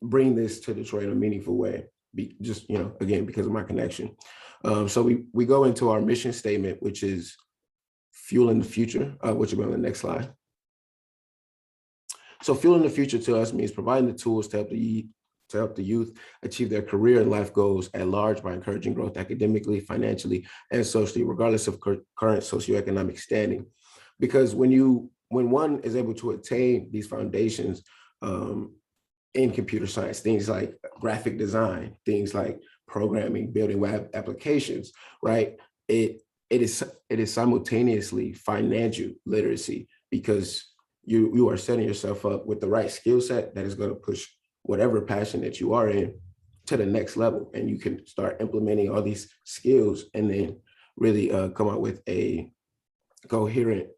bring this to Detroit in a meaningful way, again, because of my connection. So we go into our mission statement, which is fueling the future, which will be on the next slide. So fueling the future to us means providing the tools to help the youth achieve their career and life goals at large by encouraging growth academically, financially, and socially, regardless of current socioeconomic standing. Because when one is able to attain these foundations in computer science, things like graphic design, things like programming, building web applications, right? It is simultaneously financial literacy, because you are setting yourself up with the right skill set that is going to push whatever passion that you are in to the next level. And you can start implementing all these skills and then really come out with a coherent,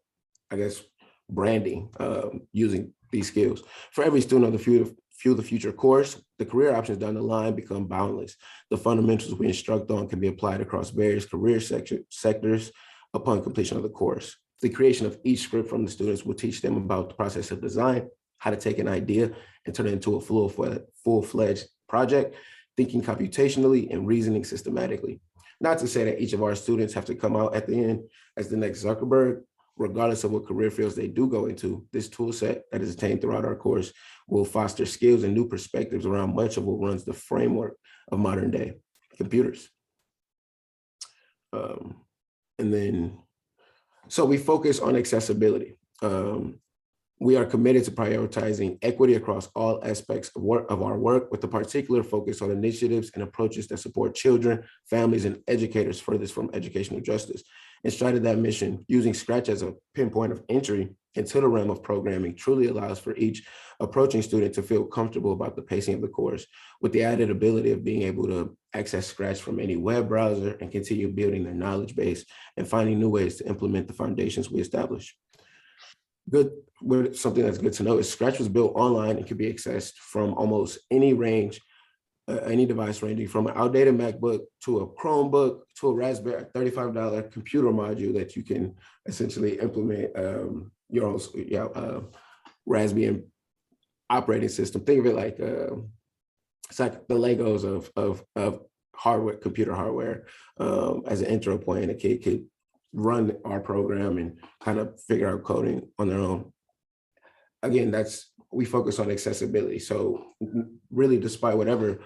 branding using these skills. For every student of the Fuel the Future course, the career options down the line become boundless. The fundamentals we instruct on can be applied across various career sectors upon completion of the course. The creation of each script from the students will teach them about the process of design, how to take an idea and turn it into a full-fledged project, thinking computationally and reasoning systematically. Not to say that each of our students have to come out at the end as the next Zuckerberg. Regardless of what career fields they do go into, this tool set that is attained throughout our course will foster skills and new perspectives around much of what runs the framework of modern day computers. So we focus on accessibility. We are committed to prioritizing equity across all aspects of our work, with a particular focus on initiatives and approaches that support children, families, and educators furthest from educational justice. In stride of that mission, using Scratch as a pinpoint of entry into the realm of programming truly allows for each approaching student to feel comfortable about the pacing of the course, with the added ability of being able to access Scratch from any web browser and continue building their knowledge base and finding new ways to implement the foundations we establish. Something that's good to know is Scratch was built online and can be accessed from almost any range, any device ranging from an outdated MacBook to a Chromebook to a Raspberry $35 computer module that you can essentially implement your own Raspbian operating system. Think of it like it's like the Legos of hardware, computer hardware, as an intro point. And a kid could run our program and kind of figure out coding on their own. Again, we focus on accessibility. So really, despite whatever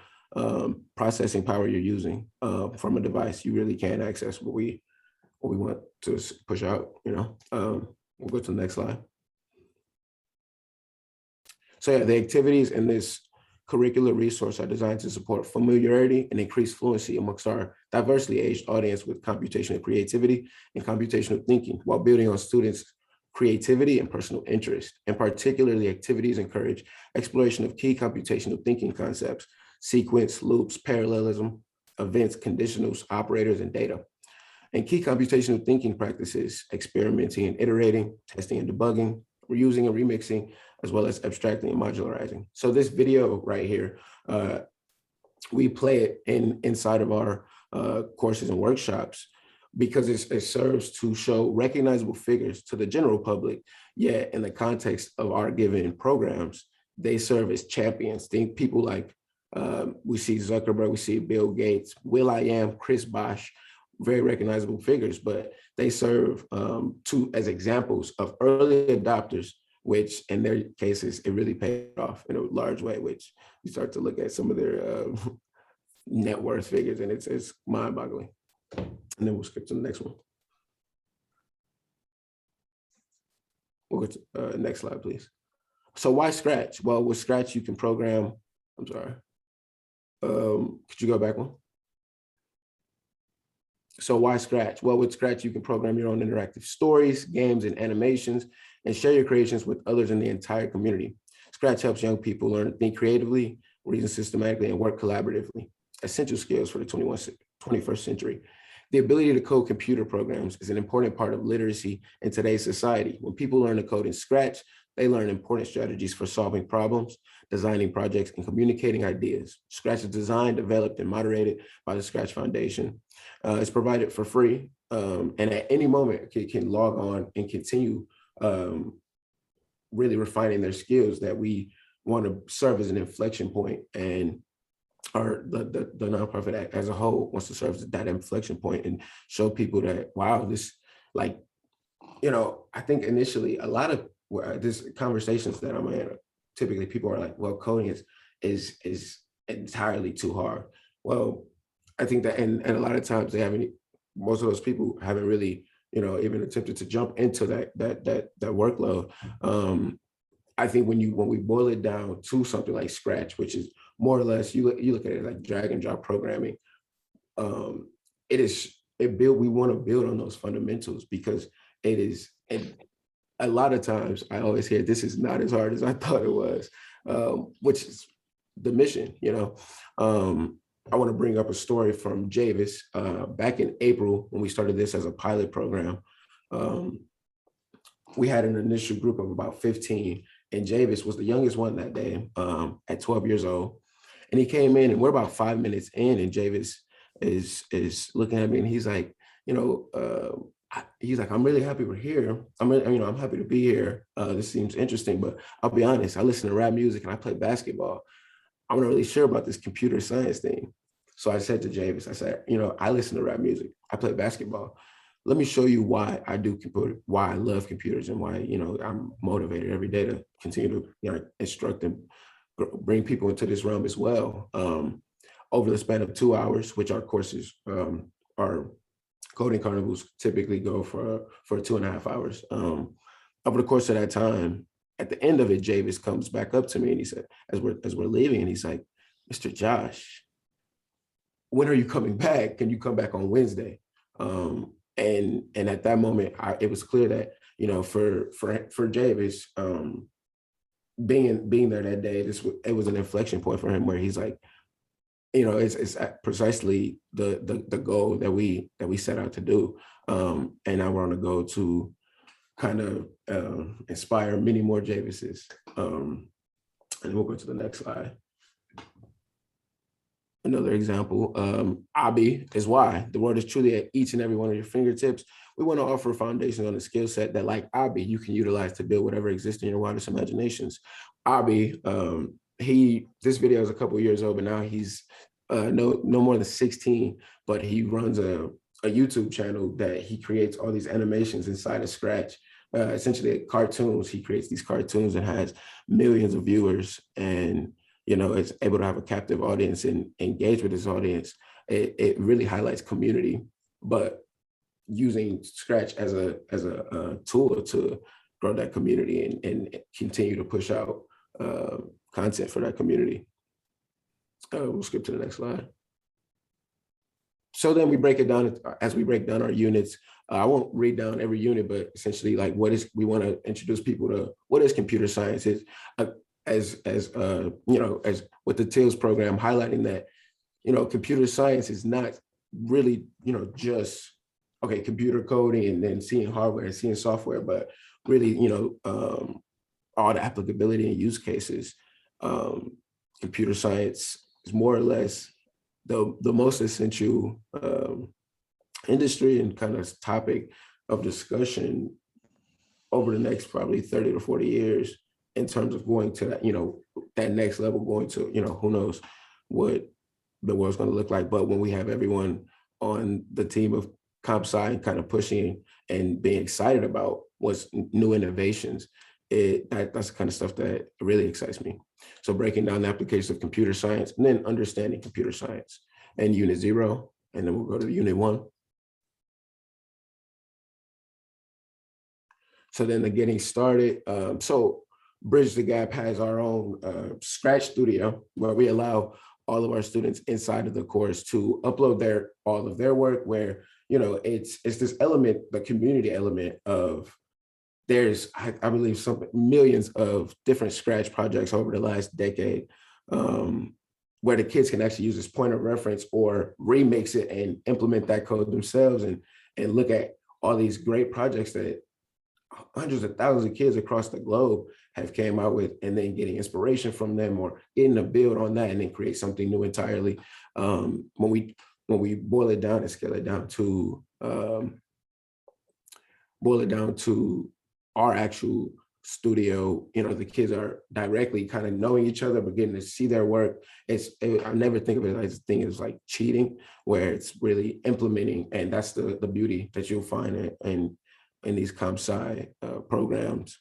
processing power you're using from a device, you really can access what we want to push out, We'll go to the next slide. So yeah, the activities in this curricular resource are designed to support familiarity and increase fluency amongst our diversely aged audience with computational creativity and computational thinking, while building on students' creativity and personal interest. And particularly, activities encourage exploration of key computational thinking concepts, sequence, loops, parallelism, events, conditionals, operators, and data. And key computational thinking practices, experimenting and iterating, testing and debugging, reusing and remixing, as well as abstracting and modularizing. So this video right here, we play it inside of our courses and workshops because it serves to show recognizable figures to the general public, yet in the context of our given programs, they serve as champions. Think people like, we see Zuckerberg, we see Bill Gates, will.i.am, Chris Bosh, very recognizable figures, but they serve as examples of early adopters, which in their cases, it really paid off in a large way, which you start to look at some of their net worth figures, and it's mind-boggling. And then we'll skip to the next one. We'll go to next slide, please. So why Scratch? Well, with Scratch, you can program, I'm sorry. Could you go back one? So why Scratch? Well, with Scratch, you can program your own interactive stories, games, and animations, and share your creations with others in the entire community. Scratch helps young people learn to think creatively, reason systematically, and work collaboratively, essential skills for the 21st century. The ability to code computer programs is an important part of literacy in today's society. When people learn to code in Scratch, they learn important strategies for solving problems, designing projects, and communicating ideas. Scratch is designed, developed, and moderated by the Scratch Foundation. It's provided for free, and at any moment, can log on and continue really refining their skills that we want to serve as an inflection point, and the nonprofit as a whole wants to serve as that inflection point and show people that, wow, this, like, I think initially a lot of this conversations that I'm in, typically people are like, well, coding is entirely too hard. Well, I think that, and a lot of times most of those people haven't really, even attempted to jump into that workload. I think when we boil it down to something like Scratch, which is more or less, you look at it like drag and drop programming. We want to build on those fundamentals because it is, and a lot of times I always hear this is not as hard as I thought it was, which is the mission, I want to bring up a story from Javis. Back in April, when we started this as a pilot program, we had an initial group of about 15, and Javis was the youngest one that day at 12 years old. And he came in, and we're about 5 minutes in, and Javis is looking at me, and he's like, I'm really happy we're here. I'm happy to be here. This seems interesting, but I'll be honest, I listen to rap music and I play basketball. I'm not really sure about this computer science thing. So I said to Javis, I said, I listen to rap music, I play basketball. Let me show you why I do computer, why I love computers, and why, I'm motivated every day to continue to instruct and bring people into this realm as well. Over the span of 2 hours, which our courses, our coding carnivals typically go for 2.5 hours. Over the course of that time, at the end of it, Javis comes back up to me and he said, as we're leaving, and he's like, Mr. Josh, when are you coming back? Can you come back on Wednesday? And at that moment, it was clear that, for Javis, being there that day, it was an inflection point for him where he's like, it's precisely the goal that we set out to do. And now we're on a go to kind of inspire many more Javises. And we'll go to the next slide. Another example, Abi is why. The world is truly at each and every one of your fingertips. we want to offer foundations on a skill set that, like Abi, you can utilize to build whatever exists in your wildest imaginations. Abi, this video is a couple years old, but now he's no more than 16, but he runs a YouTube channel that he creates all these animations inside of Scratch, essentially cartoons. He creates these cartoons and has millions of viewers, and is able to have a captive audience and engage with his audience. It really highlights community, but using Scratch as a tool to grow that community and continue to push out content for that community. We'll skip to the next slide. So then we break it down as we break down our units. I won't read down every unit, but essentially, like, we want to introduce people to what is computer science. Is as with the TILS program, highlighting that computer science is not really just computer coding and then seeing hardware and seeing software, but really all the applicability and use cases. Computer science is more or less the most essential industry and kind of topic of discussion over the next probably 30 to 40 years in terms of going to that, that next level, going to, who knows what the world's going to look like. But when we have everyone on the team of comp sci kind of pushing and being excited about what's new innovations, that's the kind of stuff that really excites me. So breaking down the applications of computer science and then understanding computer science and unit 0, and then we'll go to unit 1. So then the getting started. So Bridge the Gap has our own Scratch studio where we allow all of our students inside of the course to upload all of their work, where it's this element, the community element of there's, I believe, millions of different Scratch projects over the last decade, where the kids can actually use this point of reference or remix it and implement that code themselves and look at all these great projects that hundreds of thousands of kids across the globe have came out with, and then getting inspiration from them or getting to build on that and then create something new entirely. When we boil it down and scale it down to our actual studio, the kids are directly kind of knowing each other, but getting to see their work. I never think of it as a thing as like cheating, where it's really implementing, and that's the beauty that you'll find in these comp sci programs.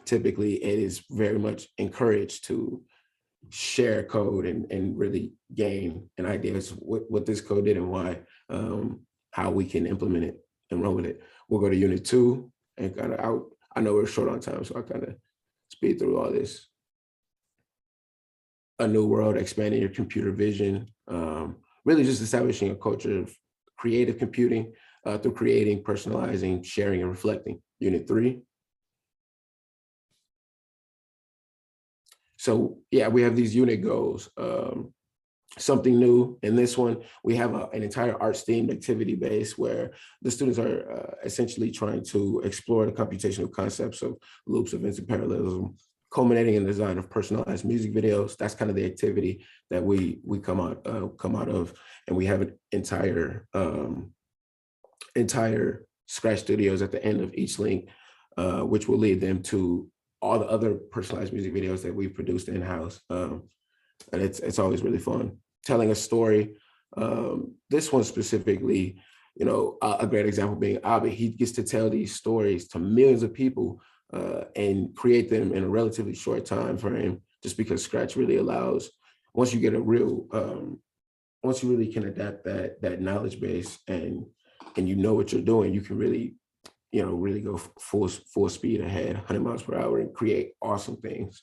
Typically, it is very much encouraged to share code and really gain an idea as what this code did and why, how we can implement it and run with it. We'll go to unit 2 and kind of I know we're short on time, so I kind of speed through all this. A new world, expanding your computer vision, really just establishing a culture of creative computing through creating, personalizing, sharing, and reflecting. Unit 3. So yeah, we have these unit goals. Something new in this one, we have an entire arts themed activity base where the students are essentially trying to explore the computational concepts of loops, events, and parallelism, culminating in the design of personalized music videos. That's kind of the activity that we come out of, and we have an entire Scratch studios at the end of each link, which will lead them to all the other personalized music videos that we've produced in-house. And it's always really fun. Telling a story. This one specifically, a great example being Abi. He gets to tell these stories to millions of people and create them in a relatively short time frame, just because Scratch really allows, once you really can adapt that knowledge base and you know what you're doing, you can really go full speed ahead, 100 miles per hour, and create awesome things.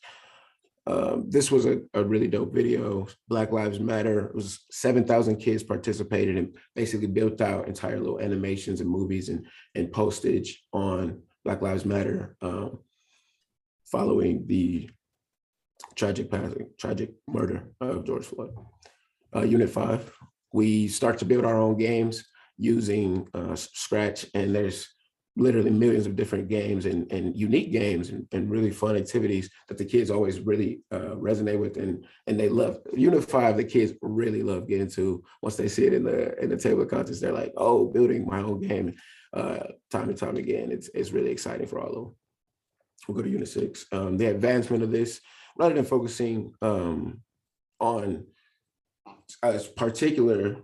This was a really dope video. Black Lives Matter. It was 7,000 kids participated and basically built out entire little animations and movies and postage on Black Lives Matter, following the tragic murder of George Floyd. Unit 5, we start to build our own games using Scratch, and there's literally millions of different games and unique games and really fun activities that the kids always really resonate with and they love. Unit 5, the kids really love getting to. Once they see it in the table of contents, they're like, oh, building my own game time and time again. It's really exciting for all of them. We'll go to Unit 6. The advancement of this, rather than focusing on a particular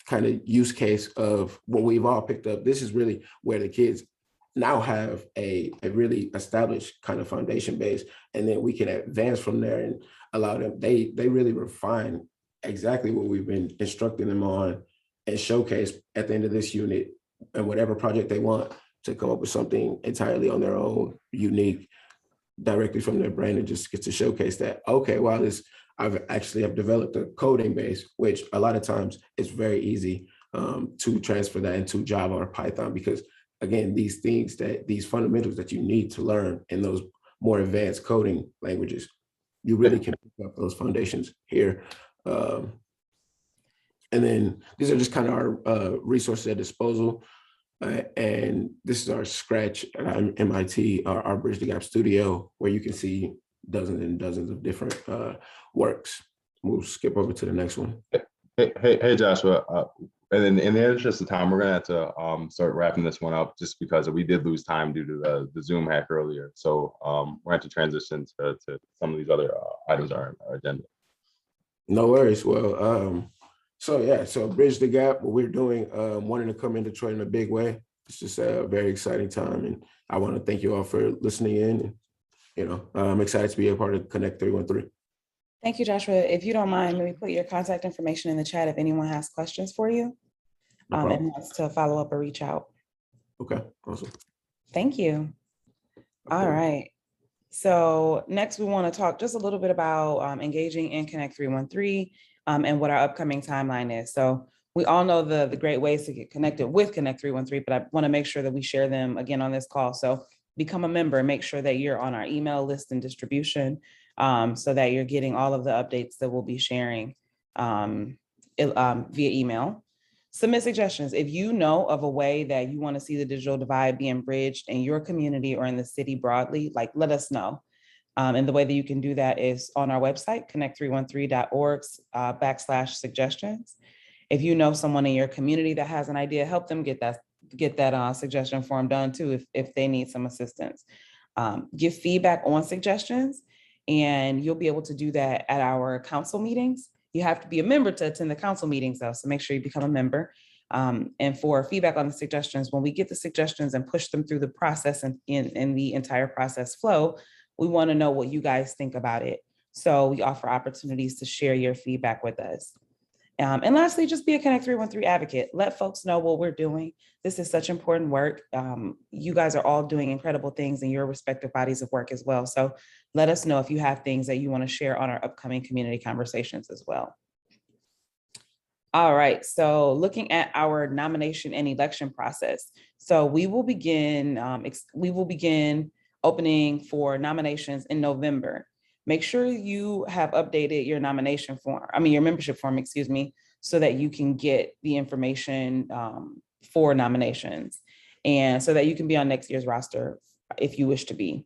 kind of use case of what we've all picked up, this is really where the kids now have a really established kind of foundation base, and then we can advance from there and allow them, they really refine exactly what we've been instructing them on and showcase at the end of this unit and whatever project they want to come up with something entirely on their own, unique, directly from their brain, and just get to showcase that, okay, wow, I've actually developed a coding base, which a lot of times it's very easy to transfer that into Java or Python, because again, these fundamentals that you need to learn in those more advanced coding languages, you really can pick up those foundations here. And then these are just kind of our resources at disposal. And this is our Scratch at MIT, our Bridge the Gap studio, where you can see dozens and dozens of different works. We'll skip over to the next one. Hey, Joshua. And in the interest of time, we're gonna have to start wrapping this one up, just because we did lose time due to the Zoom hack earlier. So we're going to transition to some of these other items on our agenda. No worries. Well, so Bridge the Gap, what we're doing, wanting to come in Detroit in a big way. It's just a very exciting time, and I want to thank you all for listening in. And, I'm excited to be a part of Connect 313. Thank you, Joshua. If you don't mind, let me put your contact information in the chat if anyone has questions for you and wants to follow up or reach out. Okay, awesome. Thank you. All right. So next we want to talk just a little bit about engaging in Connect 313 and what our upcoming timeline is. So we all know the great ways to get connected with Connect 313, but I want to make sure that we share them again on this call. So become a member and make sure that you're on our email list and distribution so that you're getting all of the updates that we'll be sharing via email. Submit suggestions. If you know of a way that you want to see the digital divide being bridged in your community or in the city broadly, let us know. And the way that you can do that is on our website, connect313.org/suggestions. If you know someone in your community that has an idea, help them get that suggestion form done too if they need some assistance. Give feedback on suggestions, and you'll be able to do that at our council meetings. You have to be a member to attend the council meetings though, so make sure you become a member. And for feedback on the suggestions, when we get the suggestions and push them through the process and in the entire process flow, we want to know what you guys think about it. So we offer opportunities to share your feedback with us. And lastly, just be a Connect 313 advocate. Let folks know what we're doing. This is such important work. You guys are all doing incredible things in your respective bodies of work as well. So let us know if you have things that you want to share on our upcoming community conversations as well. All right, so looking at our nomination and election process. So we will begin opening for nominations in November. Make sure you have updated your your membership form, excuse me, so that you can get the information for nominations and so that you can be on next year's roster if you wish to be.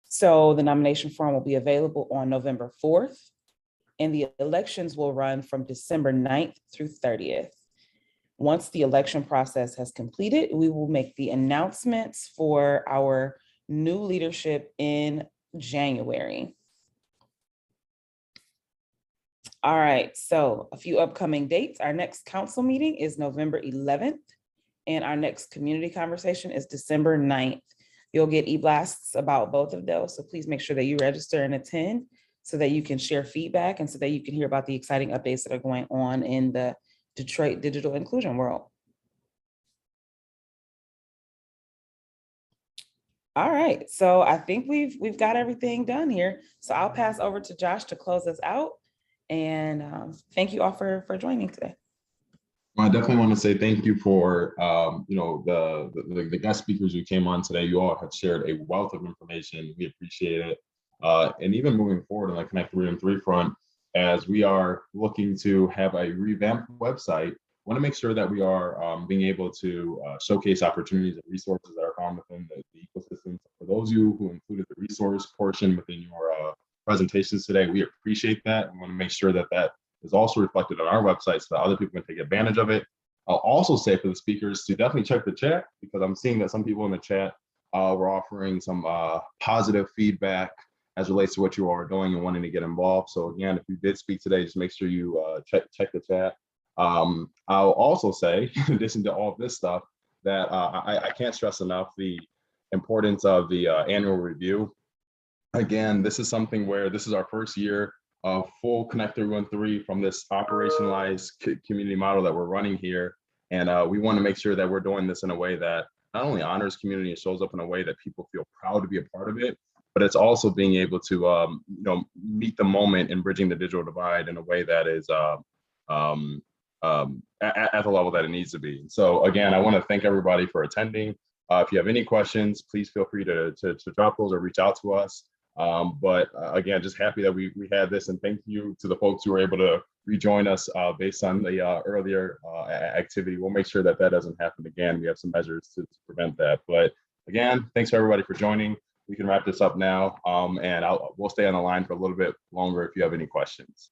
So the nomination form will be available on November 4th, and the elections will run from December 9th through 30th. Once the election process has completed, we will make the announcements for our new leadership in January. All right, so a few upcoming dates. Our next council meeting is November 11th, and our next community conversation is December 9th. You'll get e-blasts about both of those, so please make sure that you register and attend so that you can share feedback and so that you can hear about the exciting updates that are going on in the Detroit digital inclusion world. All right, so I think we've got everything done here. So I'll pass over to Josh to close us out. And thank you all for joining today. I definitely want to say thank you for the guest speakers who came on today. You all have shared a wealth of information. We appreciate it. And even moving forward on the Connect 313 front, as we are looking to have a revamped website want to make sure that we are being able to showcase opportunities and resources that are found within the ecosystem. For those of you who included the resource portion within your presentations today, we appreciate that. We want to make sure that that is also reflected on our website so that other people can take advantage of it. I'll also say for the speakers to definitely check the chat, because I'm seeing that some people in the chat were offering some positive feedback as relates to what you all are doing and wanting to get involved. So again, if you did speak today, just make sure you check the chat. I'll also say, in addition to all of this stuff, that I can't stress enough the importance of the annual review. Again, this is something where this is our first year of full Connect 313 from this operationalized community model that we're running here. And we want to make sure that we're doing this in a way that not only honors community and shows up in a way that people feel proud to be a part of it, but it's also being able to you know, meet the moment and bridging the digital divide in a way that is at the level that it needs to be. So again, I want to thank everybody for attending. If you have any questions, please feel free to drop those or reach out to us. But again, just happy that we had this, and thank you to the folks who were able to rejoin us based on the earlier activity. We'll make sure that that doesn't happen again. We have some measures to prevent that. But again, thanks for everybody for joining. We can wrap this up now, and we'll stay on the line for a little bit longer if you have any questions.